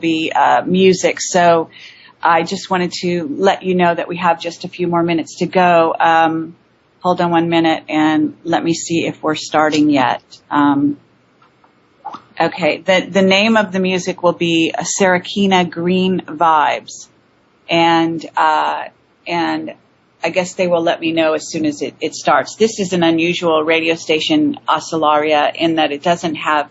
be music. So I just wanted to let you know that we have just a few more minutes to go. Hold on 1 minute and let me see if we're starting yet. Okay, the name of the music will be Sarakina Green Vibes. And I guess they will let me know as soon as it starts. This is an unusual radio station, Oscillaria, in that it doesn't have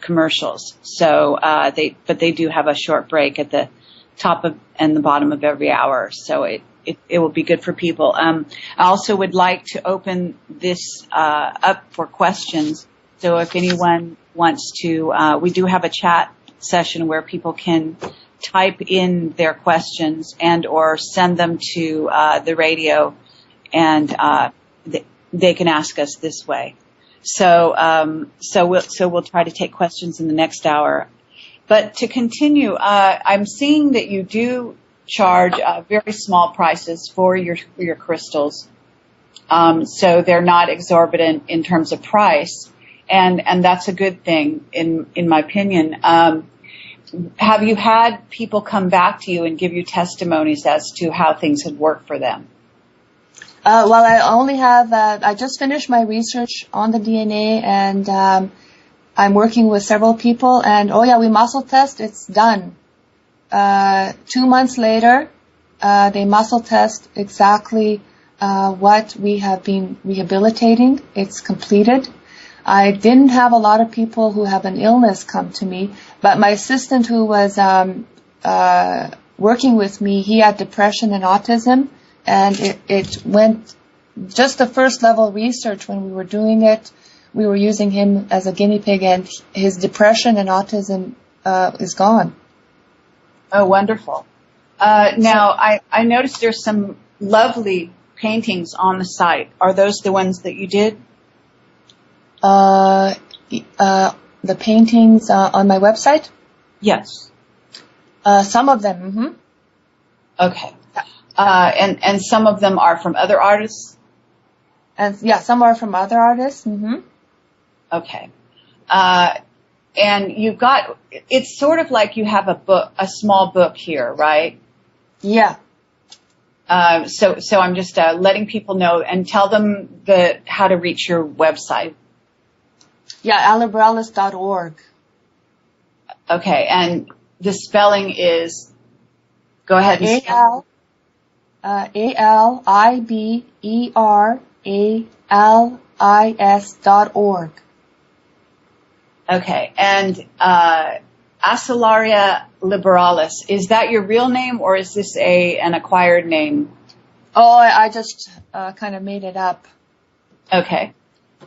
commercials. So, but they do have a short break at the top of and the bottom of every hour. So it will be good for people. I also would like to open this up for questions. So if anyone wants to, we do have a chat session where people can type in their questions and or send them to the radio, and they can ask us this way. So we'll try to take questions in the next hour. But to continue, I'm seeing that you do charge very small prices for your crystals. So they're not exorbitant in terms of price, and that's a good thing in my opinion. Have you had people come back to you and give you testimonies as to how things had worked for them? Well, I only have, I just finished my research on the DNA, and I'm working with several people, and we muscle test, it's done. 2 months later, they muscle test exactly what we have been rehabilitating. It's completed. I didn't have a lot of people who have an illness come to me, but my assistant who was working with me, he had depression and autism, and it went just the first level research when we were doing it. We were using him as a guinea pig, and his depression and autism is gone. Oh, wonderful. Now, I noticed there's some lovely paintings on the site. Are those the ones that you did? The paintings on my website? Yes. Some of them, mm-hmm. Okay. And some of them are from other artists? And yeah, some are from other artists, mm-hmm. Okay. And you've got, it's sort of like you have a small book here, right? Yeah. So I'm just letting people know and tell them how to reach your website. Yeah, alibralis.org. Okay, and the spelling is, go ahead and spell. ALIBERALIS.org. Okay, and Oscillaria Liberalis, is that your real name or is this an acquired name? Oh, I just kind of made it up. Okay.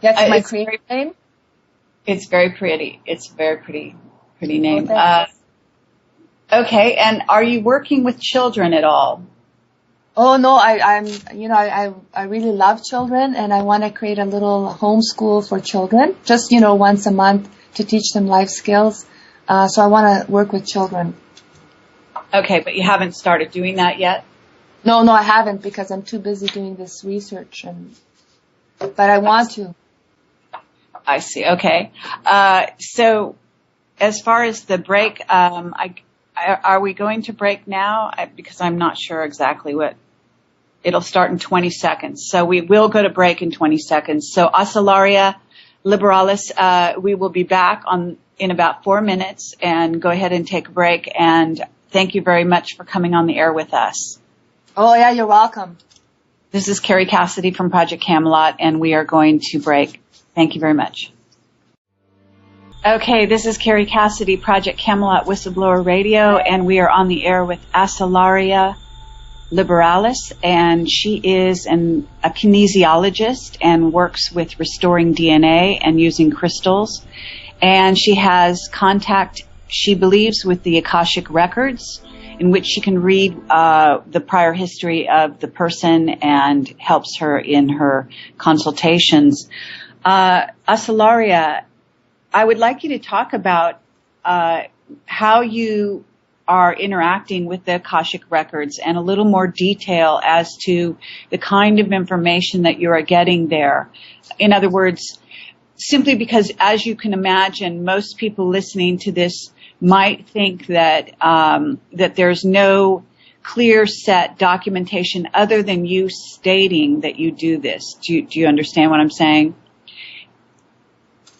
That's my creative name? It's very pretty. It's a very pretty name. Oh, okay, and are you working with children at all? Oh no, I really love children, and I want to create a little homeschool for children, just once a month to teach them life skills. So I want to work with children. Okay, but you haven't started doing that yet? No, I haven't, because I'm too busy doing this research, but I want to. I see. Okay. So as far as the break, are we going to break now? Because I'm not sure exactly what. It'll start in 20 seconds. So we will go to break in 20 seconds. So Oscillaria Liberalis, we will be back in about 4 minutes, and go ahead and take a break. And thank you very much for coming on the air with us. Oh yeah, you're welcome. This is Carrie Cassidy from Project Camelot, and we are going to break. Thank you very much. Okay, this is Carrie Cassidy, Project Camelot Whistleblower Radio, and we are on the air with Oscillaria Liberalis, and she is a kinesiologist and works with restoring DNA and using crystals. And she has contact, she believes, with the Akashic Records, in which she can read the prior history of the person and helps her in her consultations. Oscillaria, I would like you to talk about how you are interacting with the Akashic Records and a little more detail as to the kind of information that you are getting there. In other words, simply because, as you can imagine, most people listening to this might think that that there's no clear set documentation other than you stating that you do this. Do you understand what I'm saying?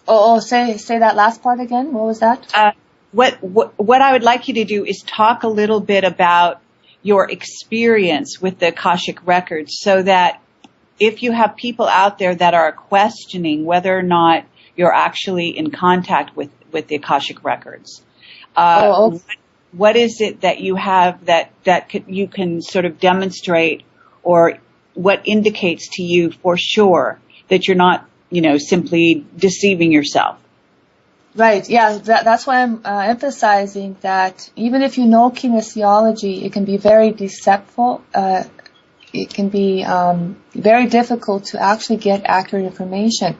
Say that last part again. What was that? What I would like you to do is talk a little bit about your experience with the Akashic records, so that if you have people out there that are questioning whether or not you're actually in contact with the Akashic records, what is it that you have that you can sort of demonstrate, or what indicates to you for sure that you're not, simply deceiving yourself? Right. Yeah. That's why I'm emphasizing that even if you know kinesiology, it can be very deceitful. It can be very difficult to actually get accurate information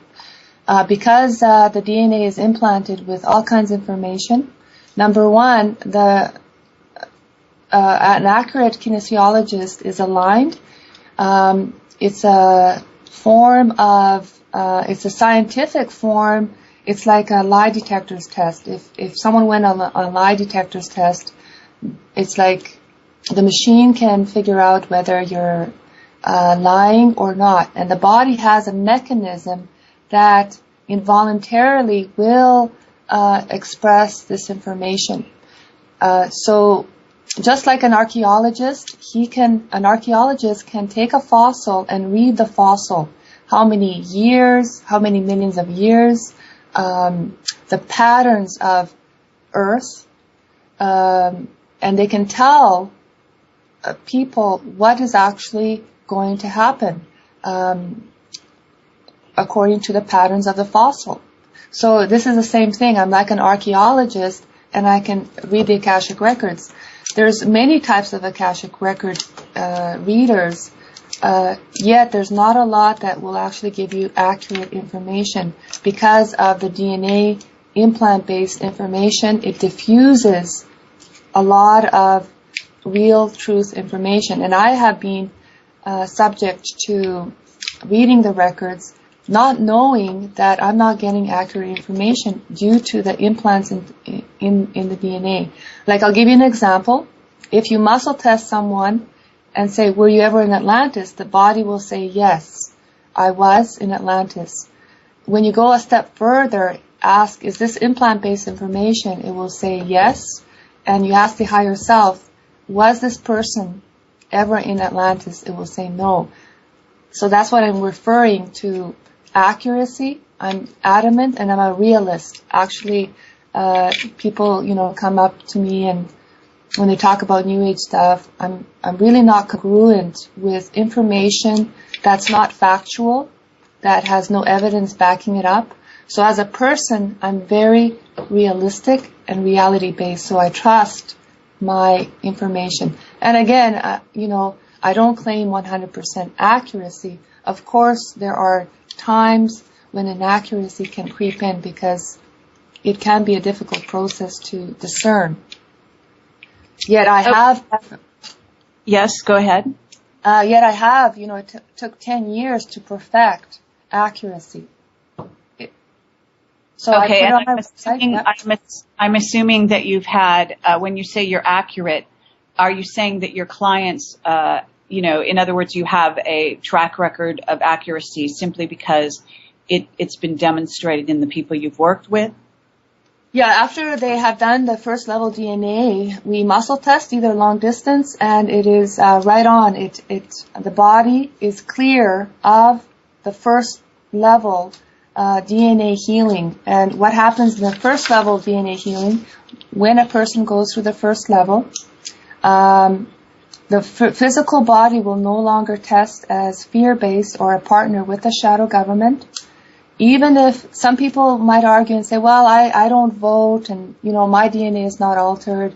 because the DNA is implanted with all kinds of information. Number one, an accurate kinesiologist is aligned. It's a form of, it's a scientific form. It's like a lie detector's test. If someone went on a lie detector's test, it's like the machine can figure out whether you're lying or not. And the body has a mechanism that involuntarily will express this information. So just like an archaeologist, an archaeologist can take a fossil and read the fossil. How many years, how many millions of years, the patterns of Earth, and they can tell people what is actually going to happen according to the patterns of the fossil. So this is the same thing. I'm like an archaeologist, and I can read the Akashic records. There's many types of Akashic record readers, yet there's not a lot that will actually give you accurate information. Because of the DNA implant-based information, it diffuses a lot of real truth information. And I have been subject to reading the records, not knowing that I'm not getting accurate information due to the implants in the DNA. Like, I'll give you an example. If you muscle test someone and say, were you ever in Atlantis? The body will say, yes, I was in Atlantis. When you go a step further, ask, is this implant-based information? It will say yes. And you ask the higher self, was this person ever in Atlantis? It will say no. So that's what I'm referring to. Accuracy. I'm adamant, and I'm a realist. Actually, people, come up to me, and when they talk about New Age stuff, I'm really not congruent with information that's not factual, that has no evidence backing it up. So as a person, I'm very realistic and reality-based, so I trust my information. And again, I don't claim 100% accuracy. Of course, there are times when inaccuracy can creep in because it can be a difficult process to discern. Yet I have... Yes, go ahead. Yet I have, it took 10 years to perfect accuracy. So okay, I and I'm assuming that you've had, when you say you're accurate, are you saying that your clients, in other words, you have a track record of accuracy simply because it's been demonstrated in the people you've worked with? Yeah, after they have done the first level DNA, we muscle test either long distance, and it is right on. The body is clear of the first level DNA healing. And what happens in the first level of DNA healing, when a person goes through the first level, the physical body will no longer test as fear-based or a partner with the shadow government. Even if some people might argue and say, well, I don't vote, and, my DNA is not altered,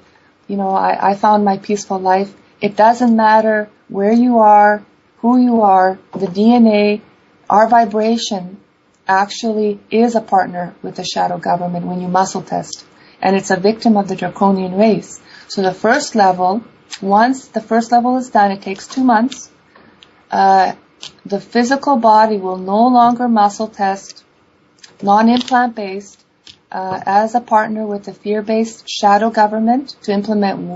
I found my peaceful life. It doesn't matter where you are, who you are, the DNA, our vibration actually is a partner with the shadow government when you muscle test. And it's a victim of the draconian race. So the first level, once the first level is done, it takes 2 months. The physical body will no longer muscle test, non-implant based, as a partner with the fear-based shadow government to implement